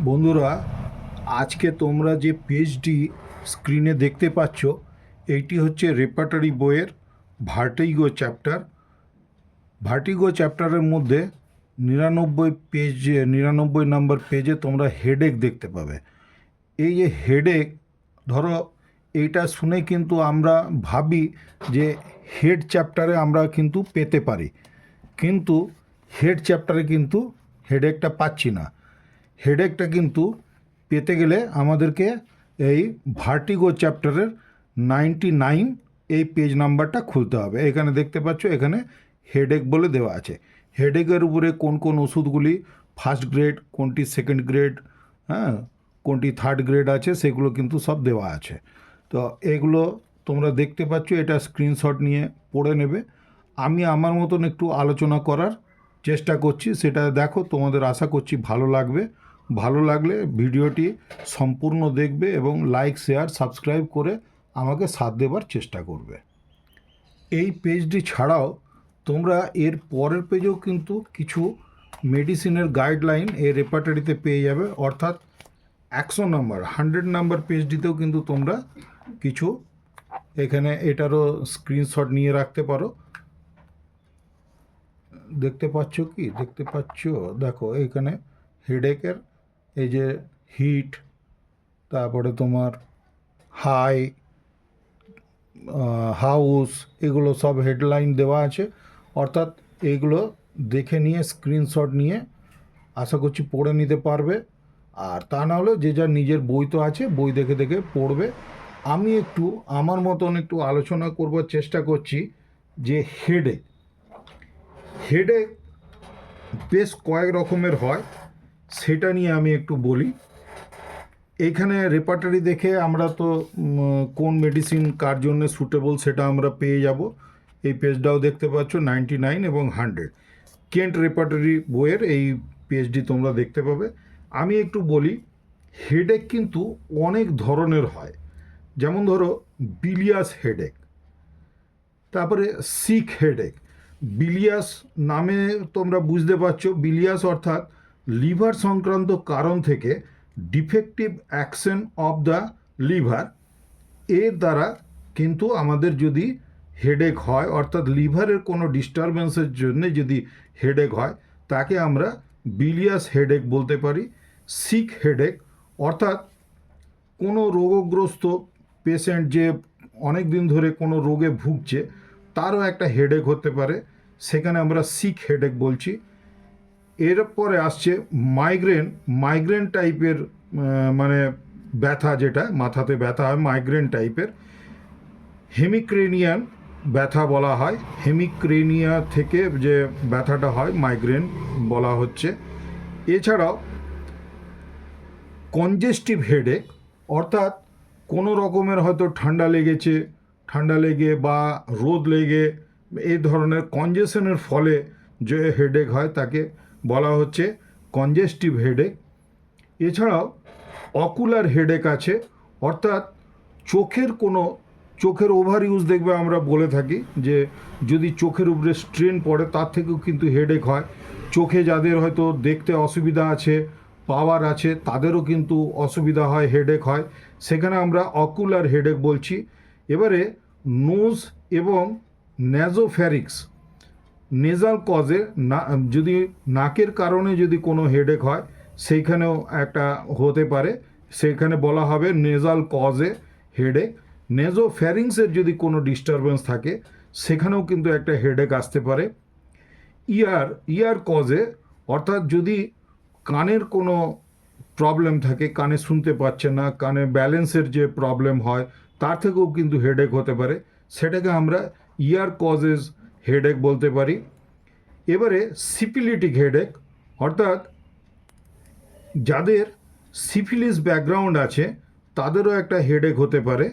বন্ধুরা, আজকে তোমরা যে পেজটি স্ক্রিনে দেখতে পাচ্ছ এইটি হচ্ছে রেপার্টরি বইয়ের ভার্টিগো চ্যাপ্টার। ভার্টিগো চ্যাপ্টারের মধ্যে 99 নম্বর পেজে তোমরা হেডেক দেখতে পাবে। এই যে হেডেক, ধরো এইটা শুনে কিন্তু আমরা ভাবি যে হেড চ্যাপ্টারে আমরা কিন্তু পেতে পারি, কিন্তু হেড চ্যাপ্টারে কিন্তু হেডেকটা পাচ্ছি না। হেডেকটা কিন্তু পেতে গেলে আমাদেরকে এই ভার্টিগো চ্যাপ্টারের 99 এই পেজ নাম্বারটা খুলতে হবে। এখানে দেখতে পাচ্ছ, এখানে হেডেক বলে দেওয়া আছে। হেডেকের উপরে কোন কোন ওষুধগুলি ফার্স্ট গ্রেড, কোনটি সেকেন্ড গ্রেড, হ্যাঁ, কোনটি থার্ড গ্রেড আছে, সেগুলো কিন্তু সব দেওয়া আছে। তো এগুলো তোমরা দেখতে পাচ্ছ, এটা স্ক্রিনশট নিয়ে পড়ে নেবে। আমি আমার মতন একটু আলোচনা করার চেষ্টা করছি, সেটা দেখো, তোমাদের আশা করছি ভালো লাগবে। ভালো লাগলে ভিডিওটি সম্পূর্ণ দেখবে এবং লাইক, শেয়ার, সাবস্ক্রাইব করে আমাকে সাথ দেবার চেষ্টা করবে। এই পেজটি ছাড়াও তোমরা এর পরের পেজেও কিন্তু কিছু মেডিসিনের গাইডলাইন এই রেপার্টরিতে পেয়ে যাবে, অর্থাৎ 100 নম্বর 100 নাম্বার পেজটিতেও কিন্তু তোমরা কিছু এখানে এটারও স্ক্রিনশট নিয়ে রাখতে পারো। দেখতে পাচ্ছ কি? দেখতে পাচ্ছ? দেখো এখানে হেডেকের এই যে হিট, তারপরে তোমার হাই, হাউস, এগুলো সব হেডলাইন দেওয়া আছে। অর্থাৎ এইগুলো দেখে নিয়ে স্ক্রিনশট নিয়ে আশা করছি পড়ে নিতে পারবে। আর তা না হলে যে যার নিজের বই তো আছে, বই দেখে দেখে পড়বে। আমি একটু আমার মতন একটু আলোচনা করবার চেষ্টা করছি যে হেডেক হেডেক বেশ কয়েক রকমের হয়, সেটা নিয়ে আমি একটু বলি। এইখানে রেপার্টরি দেখে আমরা তো কোন মেডিসিন কার জন্য সুটেবল সেটা আমরা পেয়ে যাব। এই পেজটাও দেখতে পাচ্ছ 99 এবং 100 কেন্ট রেপার্টরি বইয়ের এই পেজটি তোমরা দেখতে পাবে। আমি একটু বলি, হেডেক কিন্তু অনেক ধরনের হয়। যেমন ধরো বিলিয়াস হেডেক, তারপরে সিক হেডেক। বিলিয়াস নামে তোমরা বুঝতে পারছো, বিলিয়াস অর্থাৎ লিভার সংক্রান্ত কারণ থেকে defective action of the liver, এর দ্বারা কিন্তু আমাদের যদি হেডেক হয়, অর্থাৎ লিভারের কোনো ডিস্টারবেন্সের জন্য যদি হেডেক হয়, তাকে আমরা বিলিয়াস হেডেক বলতে পারি। সিক হেডেক অর্থাৎ কোনো রোগগ্রস্ত পেশেন্ট যে অনেক দিন ধরে কোনো রোগে ভুগছে, তারও একটা হেডেক হতে পারে, সেখানে আমরা সিক হেডেক বলছি। এরপরে আসছে মাইগ্রেন। মাইগ্রেন টাইপের মানে ব্যথা, যেটা মাথাতে ব্যথা হয়, মাইগ্রেন টাইপের। হেমিক্রেনিয়ান ব্যথা বলা হয়, হেমিক্রেনিয়া থেকে যে ব্যথাটা হয় মাইগ্রেন বলা হচ্ছে। এছাড়াও কনজেস্টিভ হেডেক, অর্থাৎ কোনো রকমের হয়তো ঠান্ডা লেগেছে, ঠান্ডা লেগে বা রোদ লেগে এই ধরনের কনজেশনের ফলে যে হেডেক হয় তাকে বলা হচ্ছে কনজেস্টিভ হেডেক। এছাড়াও অকুলার হেডেক আছে, অর্থাৎ চোখের ওভার ইউজ দেখবে আমরা বলে থাকি যে যদি চোখের উপরে স্ট্রেন পড়ে, তার থেকেও কিন্তু হেডেক হয়। চোখে যাদের হয়তো দেখতে অসুবিধা আছে, পাওয়ার আছে, তাদেরও কিন্তু অসুবিধা হয়, হেডেক হয়, সেখানে আমরা অকুলার হেডেক বলছি। এবারে নোজ এবং ন্যাজোফ্যারিক্স, নেজাল কজে যদি নাকের কারণে যদি কোনো হেডেক হয়, সেইখানেও একটা হতে পারে, সেখানে বলা হবে নেজাল কজে হেডেক। নেজোফ্যারিংসের যদি কোনো ডিস্টারবেন্স থাকে, সেখানেও কিন্তু একটা হেডেক আসতে পারে। ইয়ার কজে, অর্থাৎ যদি কানের কোনো প্রবলেম থাকে, কানে শুনতে পাচ্ছে না, কানে ব্যালেন্সের যে প্রবলেম হয়, তার থেকেও কিন্তু হেডেক হতে পারে, সেটাকে আমরা ইয়ার কজেস হেডেক বলতে পারি। এবারে সিফিলিটিক হেডেক, অর্থাৎ যাদের সিফিলিস ব্যাকগ্রাউন্ড আছে তাদেরও একটা হেডেক হতে পারে।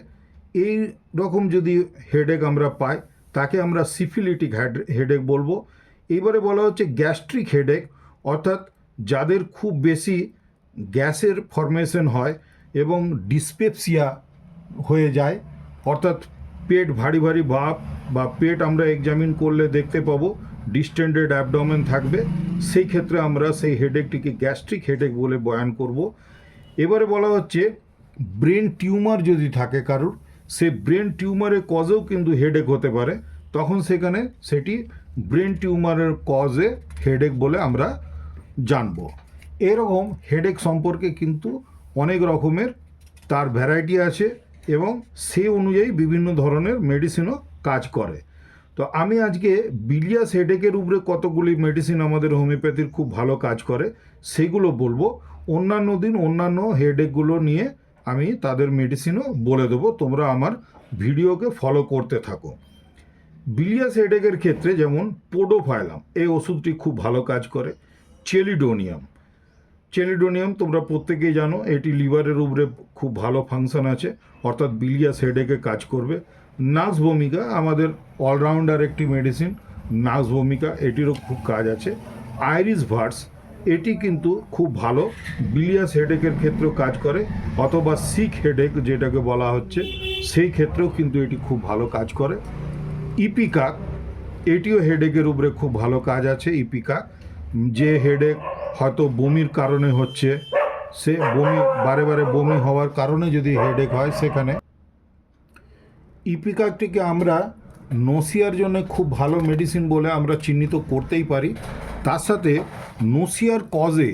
এই রকম যদি হেডেক আমরা পাই, তাকে আমরা সিফিলিটিক হেডেক বলবো। এইবারে বলা হচ্ছে গ্যাস্ট্রিক হেডেক, অর্থাৎ যাদের খুব বেশি গ্যাসের ফরমেশন হয় এবং ডিসপেপসিয়া হয়ে যায়, অর্থাৎ পেট ভারী ভারী ভাব, বা পেট আমরা এক্সামিন করলে দেখতে পাবো ডিস্টেন্ডেড অ্যাবডোমেন থাকবে, সেই ক্ষেত্রে আমরা সেই হেডেকটিকে গ্যাস্ট্রিক হেডেক বলে বয়ান করব। এবারে বলা হচ্ছে ব্রেন টিউমার যদি থাকে কারুর, সে ব্রেন টিউমারের কজেও কিন্তু হেডেক হতে পারে, তখন সেখানে সেটি ব্রেন টিউমারের কজে হেডেক বলে আমরা জানব। এরকম হেডেক সম্পর্কে কিন্তু অনেক রকমের তার ভ্যারাইটি আছে এবং সে অনুযায়ী বিভিন্ন ধরনের মেডিসিনও কাজ করে। তো আমি আজকে বিলিয়াস হেডেকের উপরে কতগুলি মেডিসিন আমাদের হোমিওপ্যাথির খুব ভালো কাজ করে সেগুলো বলবো। অন্যান্য দিন অন্যান্য হেডেকগুলো নিয়ে আমি তাদের মেডিসিনও বলে দেবো, তোমরা আমার ভিডিওকে ফলো করতে থাকো। বিলিয়াস হেডেকের ক্ষেত্রে যেমন পোডোফাইলাম এই ওষুধটি খুব ভালো কাজ করে। চেলিডোনিয়াম তোমরা প্রত্যেকেই জানো, এটি লিভারের উপরে খুব ভালো ফাংশন আছে, অর্থাৎ বিলিয়াস হেডেকে কাজ করবে। নাক্স ভূমিকা আমাদের অলরাউন্ডার একটি মেডিসিন, নাক্স ভূমিকা এটিরও খুব কাজ আছে। আইরিস ভার্স এটি কিন্তু খুব ভালো বিলিয়াস হেডেকের ক্ষেত্রেও কাজ করে, অথবা সিক হেডেক যেটাকে বলা হচ্ছে সেই ক্ষেত্রেও কিন্তু এটি খুব ভালো কাজ করে। ইপিকাক এটিও হেডেকের উপরে খুব ভালো কাজ আছে। ইপিকাক যে হেডেক হয়তো বমির কারণে হচ্ছে, সে বমি বারে বারে বমি হওয়ার কারণে যদি হেডেক হয়, সেখানে ইপিকাকটিকে আমরা নসিয়ার জন্য খুব ভালো মেডিসিন বলে আমরা চিহ্নিত করতেই পারি। তার সাথে নসিয়ার কজে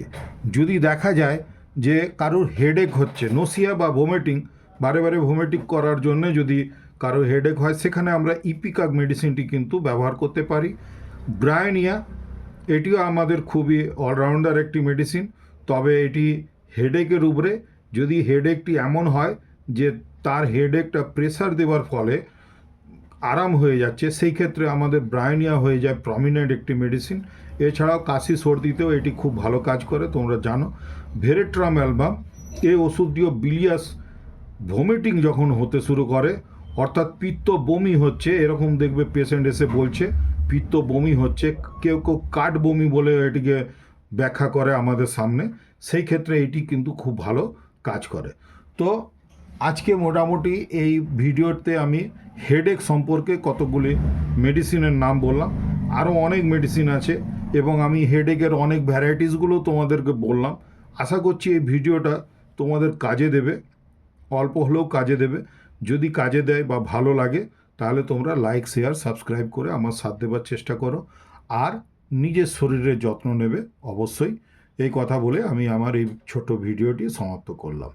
যদি দেখা যায় যে কারোর হেডেক হচ্ছে, নসিয়া বা ভোমিটিং, বারে বারে ভোমিটিং করার জন্য যদি কারো হেডেক হয়, সেখানে আমরা ইপিকাক মেডিসিনটি কিন্তু ব্যবহার করতে পারি। ব্রায়োনিয়া এটিও আমাদের খুবই অলরাউন্ডার একটি মেডিসিন, তবে এটি হেডেকের উপরে যদি হেডেকটি এমন হয় যে তার হেডেকটা প্রেসার দেওয়ার ফলে আরাম হয়ে যাচ্ছে, সেই ক্ষেত্রে আমাদের ব্রায়োনিয়া হয়ে যায় প্রমিনেন্ট একটি মেডিসিন। এছাড়াও কাশি সর্দিতেও এটি খুব ভালো কাজ করে, তোমরা জানো। ভেরেট্রাম অ্যালবাম এই ওষুধটিও বিলিয়াস ভমিটিং যখন হতে শুরু করে, অর্থাৎ পিত্ত বমি হচ্ছে, এরকম দেখবে পেশেন্ট এসে বলছে পিত্ত বমি হচ্ছে, কেউ কেউ কাঠ বমি বলে এটিকে ব্যাখ্যা করে আমাদের সামনে, সেই ক্ষেত্রে এটি কিন্তু খুব ভালো কাজ করে। তো আজকে মোটামুটি এই ভিডিওতে আমি হেডেক সম্পর্কে কতগুলি মেডিসিনের নাম বললাম, আরও অনেক মেডিসিন আছে এবং আমি হেডেকের অনেক ভ্যারাইটিসগুলো তোমাদেরকে বললাম। আশা করছি এই ভিডিওটা তোমাদের কাজে দেবে, অল্প হলেও কাজে দেবে। যদি কাজে দেয় বা ভালো লাগে তাহলে তোমরা লাইক, শেয়ার, সাবস্ক্রাইব করে আমার সাথ দেবার চেষ্টা করো, আর নিজের শরীরের যত্ন নেবে অবশ্যই। এই কথা বলে আমি আমার এই ছোট ভিডিওটি সমাপ্ত করলাম।